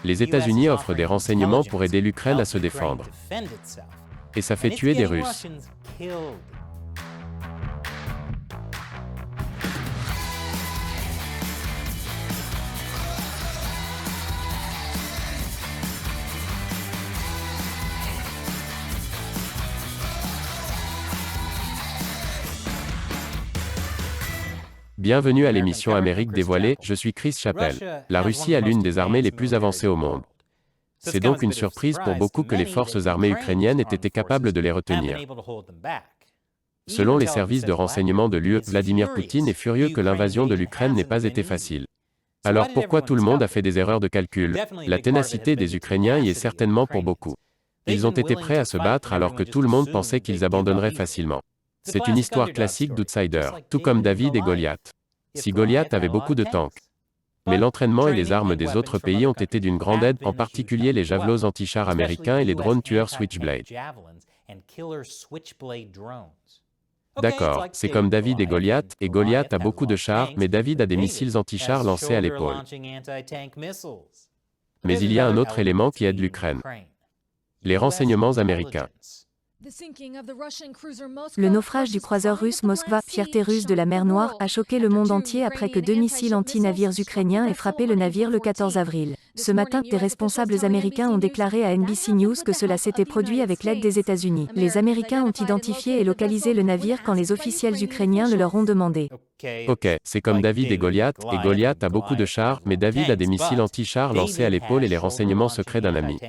Les États-Unis offrent des renseignements pour aider l'Ukraine à se défendre. Et ça fait tuer des Russes. Bienvenue à l'émission Amérique dévoilée, je suis Chris Chappell. La Russie a l'une des armées les plus avancées au monde. C'est donc une surprise pour beaucoup que les forces armées ukrainiennes aient été capables de les retenir. Selon les services de renseignement de l'UE, Vladimir Poutine est furieux que l'invasion de l'Ukraine n'ait pas été facile. Alors pourquoi tout le monde a fait des erreurs de calcul? La ténacité des Ukrainiens y est certainement pour beaucoup. Ils ont été prêts à se battre alors que tout le monde pensait qu'ils abandonneraient facilement. C'est une histoire classique d'outsider, tout comme David et Goliath. Si Goliath avait beaucoup de tanks. Mais l'entraînement et les armes des autres pays ont été d'une grande aide, en particulier les javelots anti-chars américains et les drones tueurs Switchblade. D'accord, c'est comme David et Goliath a beaucoup de chars, mais David a des missiles anti-chars lancés à l'épaule. Mais il y a un autre élément qui aide l'Ukraine. Les renseignements américains. Le naufrage du croiseur russe Moskva, fierté russe de la mer Noire, a choqué le monde entier après que 2 missiles anti-navires ukrainiens aient frappé le navire le 14 avril. Ce matin, des responsables américains ont déclaré à NBC News que cela s'était produit avec l'aide des États-Unis. Les Américains ont identifié et localisé le navire quand les officiels ukrainiens le leur ont demandé. Ok, c'est comme David et Goliath a beaucoup de chars, mais David a des missiles anti-chars lancés à l'épaule et les renseignements secrets d'un ami.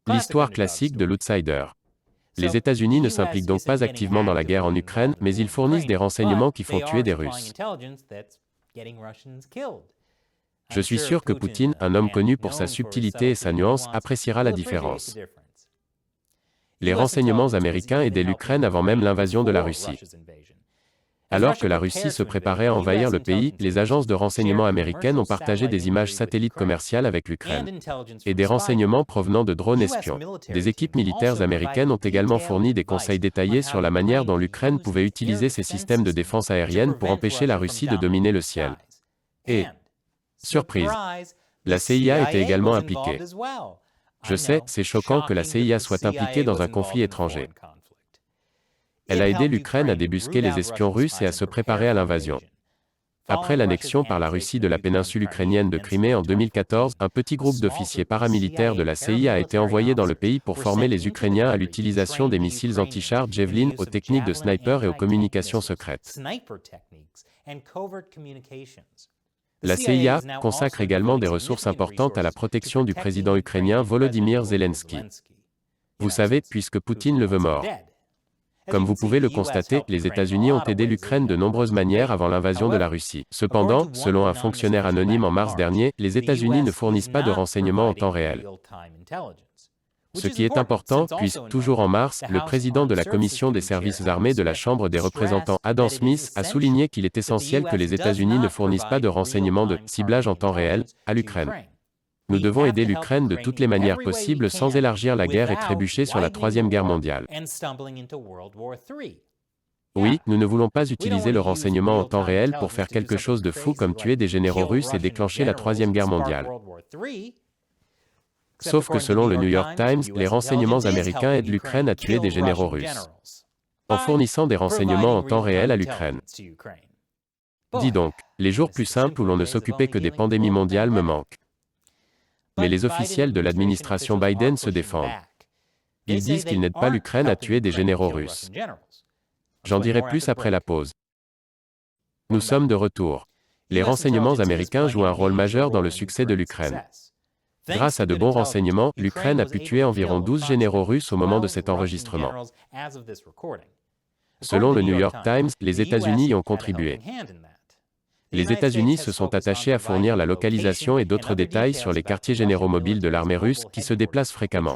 L'histoire classique de l'outsider. Les États-Unis ne s'impliquent donc pas activement dans la guerre en Ukraine, mais ils fournissent des renseignements qui font tuer des Russes. Je suis sûr que Poutine, un homme connu pour sa subtilité et sa nuance, appréciera la différence. Les renseignements américains aidaient l'Ukraine avant même l'invasion de la Russie. Alors que la Russie se préparait à envahir le pays, les agences de renseignement américaines ont partagé des images satellites commerciales avec l'Ukraine. Et des renseignements provenant de drones espions. Des équipes militaires américaines ont également fourni des conseils détaillés sur la manière dont l'Ukraine pouvait utiliser ses systèmes de défense aérienne pour empêcher la Russie de dominer le ciel. Et, surprise, la CIA était également impliquée. Je sais, c'est choquant que la CIA soit impliquée dans un conflit étranger. Elle a aidé l'Ukraine à débusquer les espions russes et à se préparer à l'invasion. Après l'annexion par la Russie de la péninsule ukrainienne de Crimée en 2014, un petit groupe d'officiers paramilitaires de la CIA a été envoyé dans le pays pour former les Ukrainiens à l'utilisation des missiles anti-chars Javelin, aux techniques de sniper et aux communications secrètes. La CIA consacre également des ressources importantes à la protection du président ukrainien Volodymyr Zelensky. Vous savez, puisque Poutine le veut mort. Comme vous pouvez le constater, les États-Unis ont aidé l'Ukraine de nombreuses manières avant l'invasion de la Russie. Cependant, selon un fonctionnaire anonyme en mars dernier, les États-Unis ne fournissent pas de renseignements en temps réel. Ce qui est important, puisque, toujours en mars, le président de la Commission des services armés de la Chambre des représentants, Adam Smith, a souligné qu'il est essentiel que les États-Unis ne fournissent pas de renseignements de ciblage en temps réel à l'Ukraine. Nous devons aider l'Ukraine de toutes les manières possibles sans élargir la guerre et trébucher sur la Troisième Guerre mondiale. Oui, nous ne voulons pas utiliser le renseignement en temps réel pour faire quelque chose de fou comme tuer des généraux russes et déclencher la Troisième Guerre mondiale. Sauf que selon le New York Times, les renseignements américains aident l'Ukraine à tuer des généraux russes. En fournissant des renseignements en temps réel à l'Ukraine. Dis donc, les jours plus simples où l'on ne s'occupait que des pandémies mondiales me manquent. Mais les officiels de l'administration Biden se défendent. Ils disent qu'ils n'aident pas l'Ukraine à tuer des généraux russes. J'en dirai plus après la pause. Nous sommes de retour. Les renseignements américains jouent un rôle majeur dans le succès de l'Ukraine. Grâce à de bons renseignements, l'Ukraine a pu tuer environ 12 généraux russes au moment de cet enregistrement. Selon le New York Times, les États-Unis y ont contribué. Les États-Unis se sont attachés à fournir la localisation et d'autres détails sur les quartiers généraux mobiles de l'armée russe, qui se déplacent fréquemment.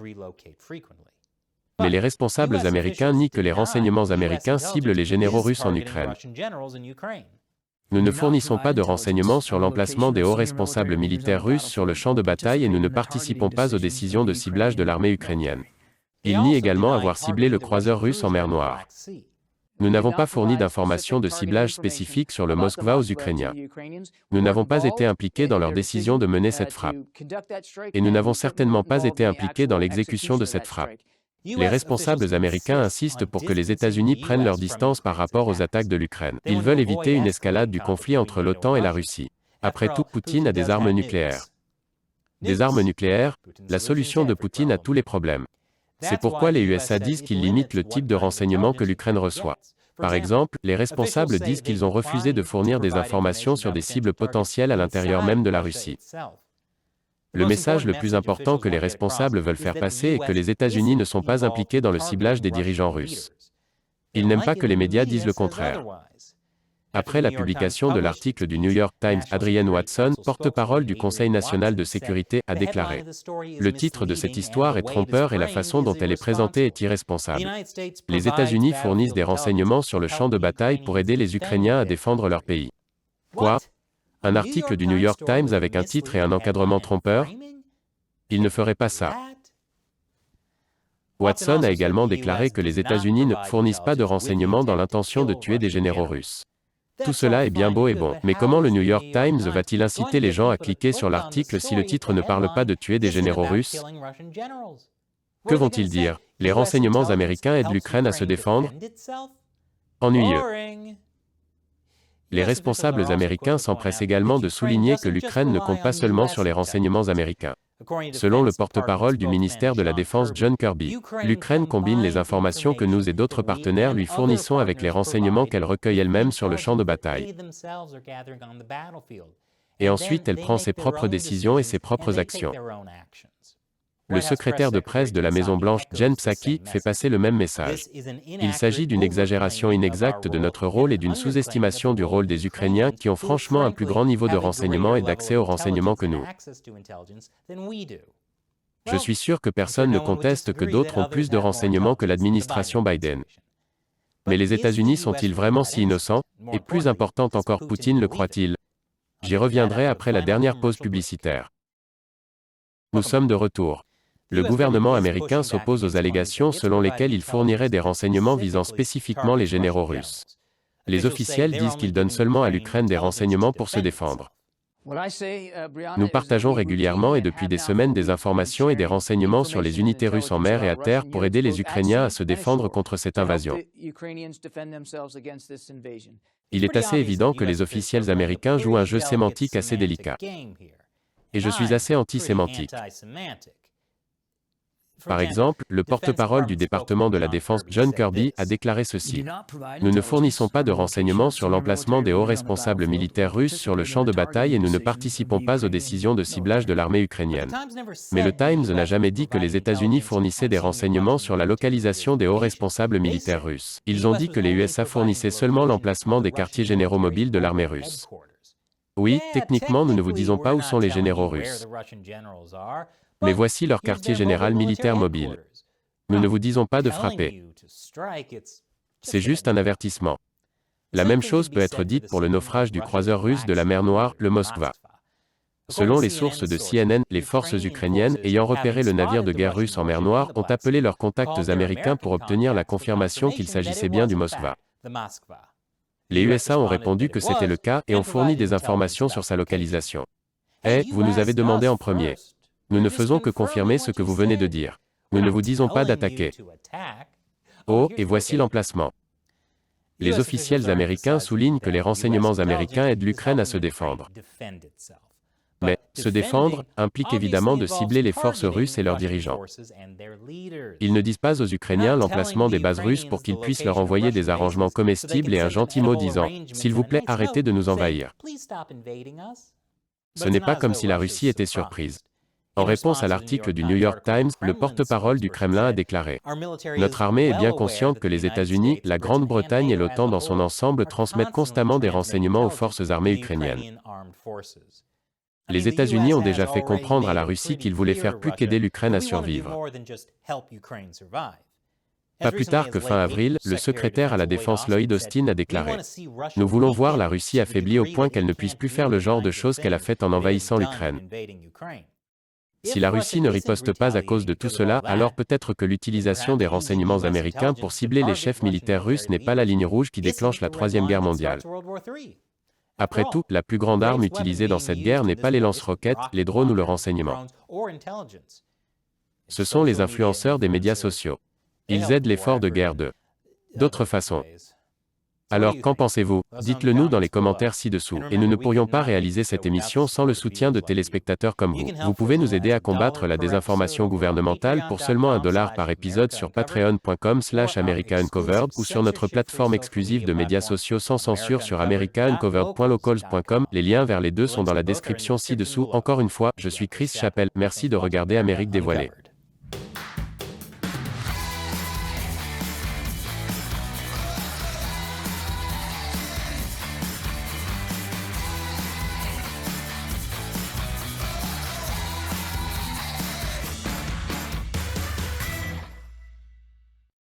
Mais les responsables américains nient que les renseignements américains ciblent les généraux russes en Ukraine. Nous ne fournissons pas de renseignements sur l'emplacement des hauts responsables militaires russes sur le champ de bataille et nous ne participons pas aux décisions de ciblage de l'armée ukrainienne. Ils nient également avoir ciblé le croiseur russe en mer Noire. Nous n'avons pas fourni d'informations de ciblage spécifiques sur le Moskva aux Ukrainiens. Nous n'avons pas été impliqués dans leur décision de mener cette frappe. Et nous n'avons certainement pas été impliqués dans l'exécution de cette frappe. Les responsables américains insistent pour que les États-Unis prennent leur distance par rapport aux attaques de l'Ukraine. Ils veulent éviter une escalade du conflit entre l'OTAN et la Russie. Après tout, Poutine a des armes nucléaires. Des armes nucléaires, la solution de Poutine à tous les problèmes. C'est pourquoi les USA disent qu'ils limitent le type de renseignements que l'Ukraine reçoit. Par exemple, les responsables disent qu'ils ont refusé de fournir des informations sur des cibles potentielles à l'intérieur même de la Russie. Le message le plus important que les responsables veulent faire passer est que les États-Unis ne sont pas impliqués dans le ciblage des dirigeants russes. Ils n'aiment pas que les médias disent le contraire. Après la publication de l'article du New York Times, Adrienne Watson, porte-parole du Conseil national de sécurité, a déclaré « Le titre de cette histoire est trompeur et la façon dont elle est présentée est irresponsable. Les États-Unis fournissent des renseignements sur le champ de bataille pour aider les Ukrainiens à défendre leur pays. » Quoi? Un article du New York Times avec un titre et un encadrement trompeur? Ils ne feraient pas ça. Watson a également déclaré que les États-Unis ne fournissent pas de renseignements dans l'intention de tuer des généraux russes. Tout cela est bien beau et bon, mais comment le New York Times va-t-il inciter les gens à cliquer sur l'article si le titre ne parle pas de tuer des généraux russes? Que vont-ils dire? Les renseignements américains aident l'Ukraine à se défendre? Ennuyeux. Les responsables américains s'empressent également de souligner que l'Ukraine ne compte pas seulement sur les renseignements américains. Selon le porte-parole du ministère de la Défense John Kirby, l'Ukraine combine les informations que nous et d'autres partenaires lui fournissons avec les renseignements qu'elle recueille elle-même sur le champ de bataille. Et ensuite elle prend ses propres décisions et ses propres actions. Le secrétaire de presse de la Maison-Blanche, Jen Psaki, fait passer le même message. Il s'agit d'une exagération inexacte de notre rôle et d'une sous-estimation du rôle des Ukrainiens qui ont franchement un plus grand niveau de renseignement et d'accès aux renseignements que nous. Je suis sûr que personne ne conteste que d'autres ont plus de renseignements que l'administration Biden. Mais les États-Unis sont-ils vraiment si innocents? Et plus important encore, Poutine le croit-il? J'y reviendrai après la dernière pause publicitaire. Nous sommes de retour. Le gouvernement américain s'oppose aux allégations selon lesquelles il fournirait des renseignements visant spécifiquement les généraux russes. Les officiels disent qu'ils donnent seulement à l'Ukraine des renseignements pour se défendre. Nous partageons régulièrement et depuis des semaines des informations et des renseignements sur les unités russes en mer et à terre pour aider les Ukrainiens à se défendre contre cette invasion. Il est assez évident que les officiels américains jouent un jeu sémantique assez délicat. Et je suis assez anti-sémantique. Par exemple, le porte-parole du département de la Défense, John Kirby, a déclaré ceci. Nous ne fournissons pas de renseignements sur l'emplacement des hauts responsables militaires russes sur le champ de bataille et nous ne participons pas aux décisions de ciblage de l'armée ukrainienne. Mais le Times n'a jamais dit que les États-Unis fournissaient des renseignements sur la localisation des hauts responsables militaires russes. Ils ont dit que les USA fournissaient seulement l'emplacement des quartiers généraux mobiles de l'armée russe. Oui, techniquement, nous ne vous disons pas où sont les généraux russes. Mais voici leur quartier général militaire mobile. Nous ne vous disons pas de frapper. C'est juste un avertissement. La même chose peut être dite pour le naufrage du croiseur russe de la mer Noire, le Moskva. Selon les sources de CNN, les forces ukrainiennes ayant repéré le navire de guerre russe en mer Noire ont appelé leurs contacts américains pour obtenir la confirmation qu'il s'agissait bien du Moskva. Les USA ont répondu que c'était le cas et ont fourni des informations sur sa localisation. Vous nous avez demandé en premier. Nous ne faisons que confirmer ce que vous venez de dire. Nous ne vous disons pas d'attaquer. Oh, et voici l'emplacement. Les officiels américains soulignent que les renseignements américains aident l'Ukraine à se défendre. Mais, se défendre, implique évidemment de cibler les forces russes et leurs dirigeants. Ils ne disent pas aux Ukrainiens l'emplacement des bases russes pour qu'ils puissent leur envoyer des arrangements comestibles et un gentil mot disant « S'il vous plaît, arrêtez de nous envahir ». Ce n'est pas comme si la Russie était surprise. En réponse à l'article du New York Times, le porte-parole du Kremlin a déclaré « Notre armée est bien consciente que les États-Unis, la Grande-Bretagne et l'OTAN dans son ensemble transmettent constamment des renseignements aux forces armées ukrainiennes. Les États-Unis ont déjà fait comprendre à la Russie qu'ils voulaient faire plus qu'aider l'Ukraine à survivre. » Pas plus tard que fin avril, le secrétaire à la Défense Lloyd Austin a déclaré « Nous voulons voir la Russie affaiblie au point qu'elle ne puisse plus faire le genre de choses qu'elle a faites en envahissant l'Ukraine. » Si la Russie ne riposte pas à cause de tout cela, alors peut-être que l'utilisation des renseignements américains pour cibler les chefs militaires russes n'est pas la ligne rouge qui déclenche la Troisième Guerre mondiale. Après tout, la plus grande arme utilisée dans cette guerre n'est pas les lance-roquettes, les drones ou le renseignement. Ce sont les influenceurs des médias sociaux. Ils aident l'effort de guerre d'autres façons. Alors, qu'en pensez-vous? Dites-le nous dans les commentaires ci-dessous. Et nous ne pourrions pas réaliser cette émission sans le soutien de téléspectateurs comme vous. Vous pouvez nous aider à combattre la désinformation gouvernementale pour seulement $1 par épisode sur patreon.com/americauncovered ou sur notre plateforme exclusive de médias sociaux sans censure sur americauncovered.locals.com. Les liens vers les deux sont dans la description ci-dessous. Encore une fois, je suis Chris Chappell. Merci de regarder Amérique dévoilée.